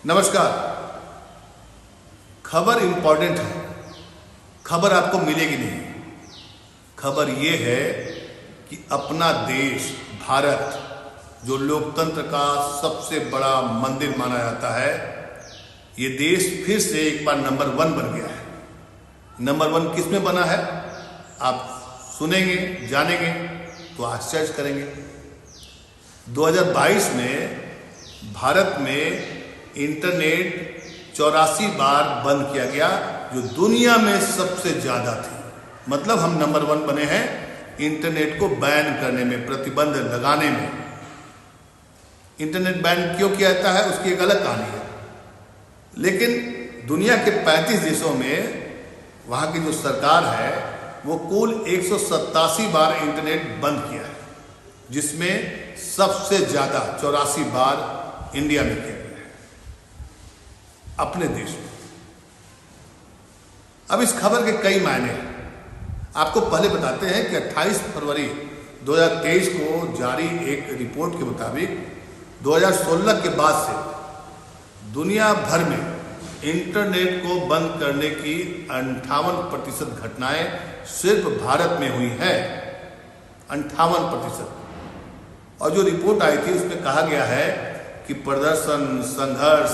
नमस्कार। खबर इंपॉर्टेंट है, खबर आपको मिलेगी नहीं। खबर ये है कि अपना देश भारत, जो लोकतंत्र का सबसे बड़ा मंदिर माना जाता है, ये देश फिर से एक बार नंबर 1 बन गया है। नंबर 1 किस में बना है आप सुनेंगे, जानेंगे तो आश्चर्य करेंगे। 2022 में भारत में इंटरनेट 84 बार बंद किया गया, जो दुनिया में सबसे ज्यादा थी। मतलब हम नंबर 1 बने हैं इंटरनेट को बैन करने में, प्रतिबंध लगाने में। इंटरनेट बैन क्यों किया जाता है उसकी एक अलग कहानी है, लेकिन दुनिया के 35 देशों में वहां की जो सरकार है वो कुल 187 बार इंटरनेट बंद किया है, जिसमें सबसे ज्यादा 84 बार इंडिया में किया गया है, अपने देश में। अब इस खबर के कई मायने हैं। आपको पहले बताते हैं कि 28 फरवरी 2023 को जारी एक रिपोर्ट के मुताबिक 2016 के बाद से दुनिया भर में इंटरनेट को बंद करने की 58% घटनाएं सिर्फ भारत में हुई है। 58%। और जो रिपोर्ट आई थी उसमें कहा गया है कि प्रदर्शन, संघर्ष,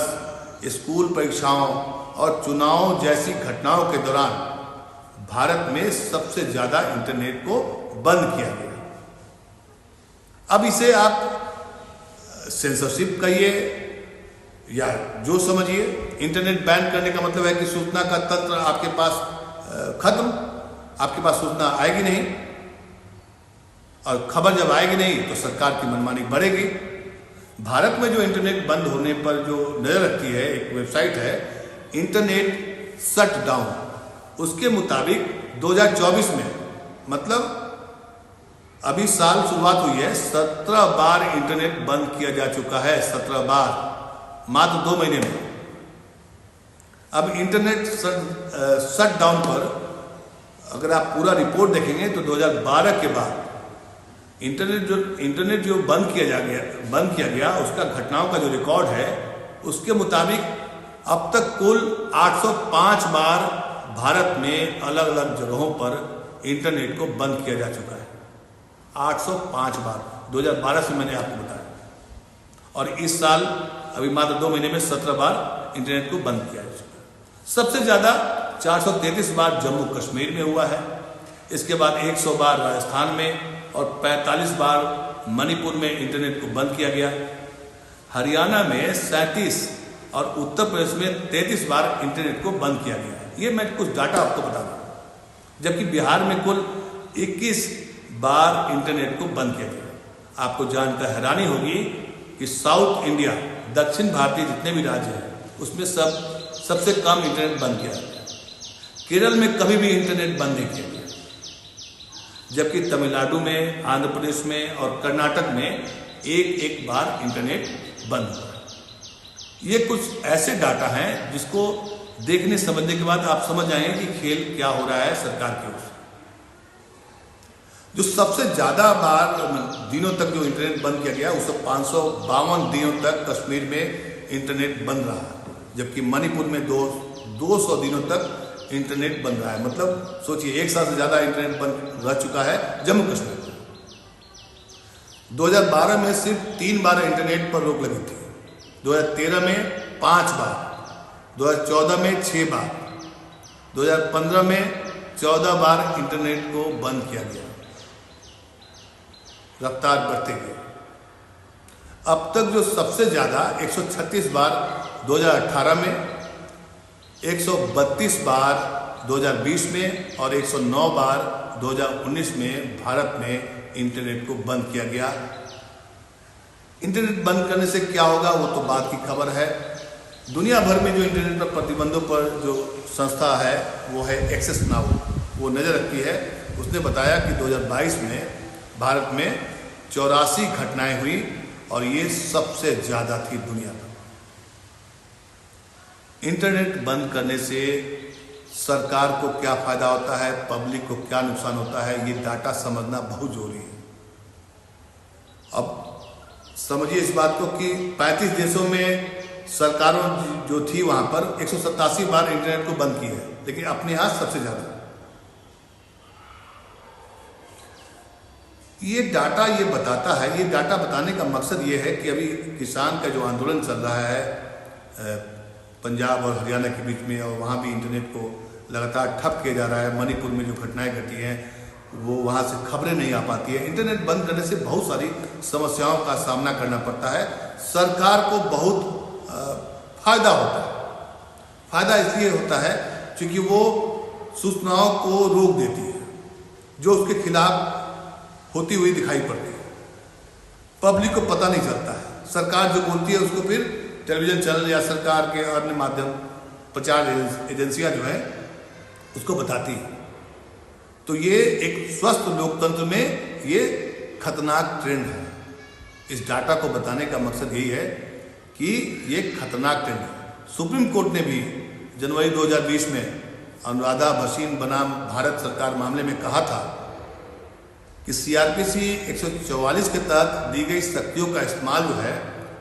स्कूल परीक्षाओं और चुनाव जैसी घटनाओं के दौरान भारत में सबसे ज्यादा इंटरनेट को बंद किया गया। अब इसे आप सेंसरशिप कहिए या जो समझिए, इंटरनेट बैन करने का मतलब है कि सूचना का तंत्र आपके पास खत्म, आपके पास सूचना आएगी नहीं, और खबर जब आएगी नहीं तो सरकार की मनमानी बढ़ेगी। भारत में जो इंटरनेट बंद होने पर जो नजर रखती है एक वेबसाइट है इंटरनेट शट डाउन, उसके मुताबिक 2024 में, मतलब अभी साल शुरुआत हुई है, 17 बार इंटरनेट बंद किया जा चुका है। 17 बार मात्र 2 महीने में। अब इंटरनेट शट डाउन पर अगर आप पूरा रिपोर्ट देखेंगे तो 2012 के बाद इंटरनेट जो बंद किया गया उसका घटनाओं का जो रिकॉर्ड है उसके मुताबिक अब तक कुल 805 बार भारत में अलग अलग जगहों पर इंटरनेट को बंद किया जा चुका है। 805 बार 2012 से मैंने आपको बताया। और इस साल अभी मात्र 2 महीने में 17 बार इंटरनेट को बंद किया जा चुका है। सबसे ज्यादा 433 बार जम्मू कश्मीर में हुआ है, इसके बाद 100 बार राजस्थान में और 45 बार मणिपुर में इंटरनेट को बंद किया गया। हरियाणा में 37 और उत्तर प्रदेश में 33 बार इंटरनेट को बंद किया गया है। ये मैं कुछ डाटा आपको बता दूं। जबकि बिहार में कुल 21 बार इंटरनेट को बंद किया गया। आपको जानकर हैरानी होगी कि साउथ इंडिया, दक्षिण भारतीय जितने भी राज्य हैं उसमें सबसे कम इंटरनेट बंद किया गया। केरल में कभी भी इंटरनेट बंद नहीं किया गया, जबकि तमिलनाडु में, आंध्र प्रदेश में और कर्नाटक में एक बार इंटरनेट बंद हुआ। ये कुछ ऐसे डाटा हैं जिसको देखने समझने के बाद आप समझ जाएंगे कि खेल क्या हो रहा है सरकार की ओर से। जो सबसे ज्यादा बार दिनों तक जो इंटरनेट बंद किया गया उसको 552 दिनों तक कश्मीर में इंटरनेट बंद रहा, जबकि मणिपुर में 200 दिनों तक इंटरनेट बंद रहा है। मतलब सोचिए, एक साल से ज्यादा इंटरनेट बंद रह चुका है जम्मू कश्मीर में। 2012 में सिर्फ 3 बार इंटरनेट पर रोक लगी थी, 2013 में 5 बार, 2014 में 6 बार, 2015 में 14 बार इंटरनेट को बंद किया गया। रफ्तार बढ़ते गए। अब तक जो सबसे ज्यादा 136 बार 2018 में, 132 बार 2020 में और 109 बार 2019 में भारत में इंटरनेट को बंद किया गया। इंटरनेट बंद करने से क्या होगा वो तो बात की खबर है। दुनिया भर में जो इंटरनेट पर प्रतिबंधों पर जो संस्था है वो है एक्सेस नाउ, वो नजर रखती है। उसने बताया कि 2022 में भारत में 84 घटनाएं हुई और ये सबसे ज्यादा थी दुनिया में। इंटरनेट बंद करने से सरकार को क्या फायदा होता है, पब्लिक को क्या नुकसान होता है, ये डाटा समझना बहुत जरूरी है। अब समझिए इस बात को कि 35 देशों में सरकारों जो थी वहां पर 187 बार इंटरनेट को बंद किया है, लेकिन अपने यहाँ सबसे ज्यादा। ये डाटा ये बताता है, ये डाटा बताने का मकसद ये है कि अभी किसान का जो आंदोलन चल रहा है पंजाब और हरियाणा के बीच में, और वहाँ भी इंटरनेट को लगातार ठप किया जा रहा है। मणिपुर में जो घटनाएं घटी हैं वो वहाँ से खबरें नहीं आ पाती है। इंटरनेट बंद करने से बहुत सारी समस्याओं का सामना करना पड़ता है। सरकार को बहुत फायदा होता है। फायदा इसलिए होता है क्योंकि वो सूचनाओं को रोक देती है जो उसके खिलाफ होती हुई दिखाई पड़ती है। पब्लिक को पता नहीं चलता है। सरकार जो बोलती है उसको फिर टेलीविजन चैनल या सरकार के अन्य माध्यम प्रचार एजेंसियां जो है उसको बताती है। तो ये एक स्वस्थ लोकतंत्र में ये खतरनाक ट्रेंड है। इस डाटा को बताने का मकसद यही है कि ये खतरनाक ट्रेंड है। सुप्रीम कोर्ट ने भी जनवरी 2020 में अनुराधा भसीन बनाम भारत सरकार मामले में कहा था कि सीआरपीसी 144 के तहत दी गई शक्तियों का इस्तेमाल जो है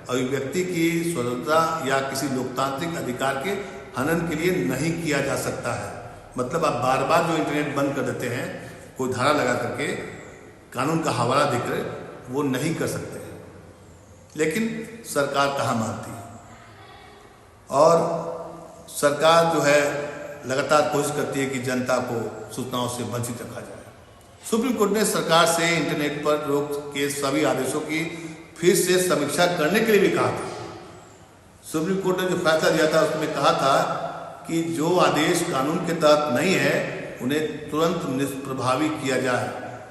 अभिव्यक्ति की स्वतंत्रता या किसी लोकतांत्रिक अधिकार के हनन के लिए नहीं किया जा सकता है। मतलब आप बार बार जो इंटरनेट बंद कर देते हैं कोई धारा लगा करके, कानून का हवाला देकर, वो नहीं कर सकते हैं। लेकिन सरकार कहाँ मानती है, और सरकार जो है लगातार कोशिश करती है कि जनता को सूचनाओं से वंचित रखा जाए। सुप्रीम कोर्ट ने सरकार से इंटरनेट पर रोक के सभी आदेशों की फिर से समीक्षा करने के लिए भी कहा था। सुप्रीम कोर्ट ने जो फैसला दिया था उसमें कहा था कि जो आदेश कानून के तहत नहीं है उन्हें तुरंत निष्प्रभावी किया जाए।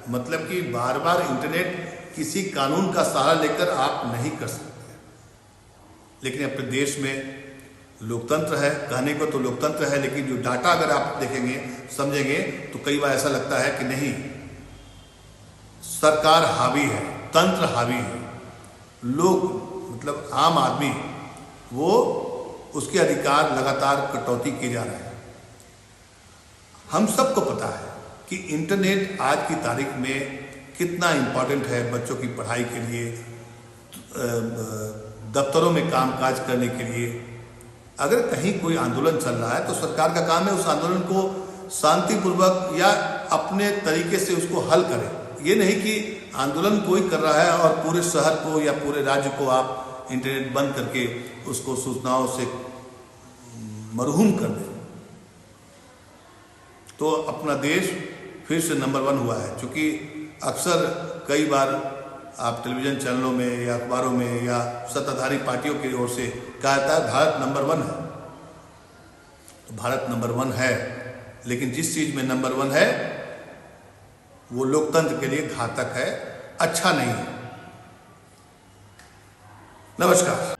मतलब कि बार बार इंटरनेट किसी कानून का सहारा लेकर आप नहीं कर सकते। लेकिन अपने देश में लोकतंत्र है, कहने को तो लोकतंत्र है, लेकिन जो डाटा अगर आप देखेंगे समझेंगे तो कई बार ऐसा लगता है कि नहीं, सरकार हावी है, तंत्र हावी है। लोग मतलब आम आदमी वो उसके अधिकार लगातार कटौती किए जा रहे हैं। हम सबको पता है कि इंटरनेट आज की तारीख में कितना इम्पोर्टेंट है बच्चों की पढ़ाई के लिए, दफ्तरों में कामकाज करने के लिए। अगर कहीं कोई आंदोलन चल रहा है तो सरकार का काम है उस आंदोलन को शांतिपूर्वक या अपने तरीके से उसको हल करे। ये नहीं कि आंदोलन कोई कर रहा है और पूरे शहर को या पूरे राज्य को आप इंटरनेट बंद करके उसको सूचनाओं से मरहूम कर दें। तो अपना देश फिर से नंबर 1 हुआ है। क्योंकि अक्सर कई बार आप टेलीविजन चैनलों में या अखबारों में या सत्ताधारी पार्टियों की ओर से कहा जाता है भारत नंबर 1 है। तो भारत नंबर 1 है, लेकिन जिस चीज में नंबर 1 है वो लोकतंत्र के लिए घातक है, अच्छा नहीं है। नमस्कार।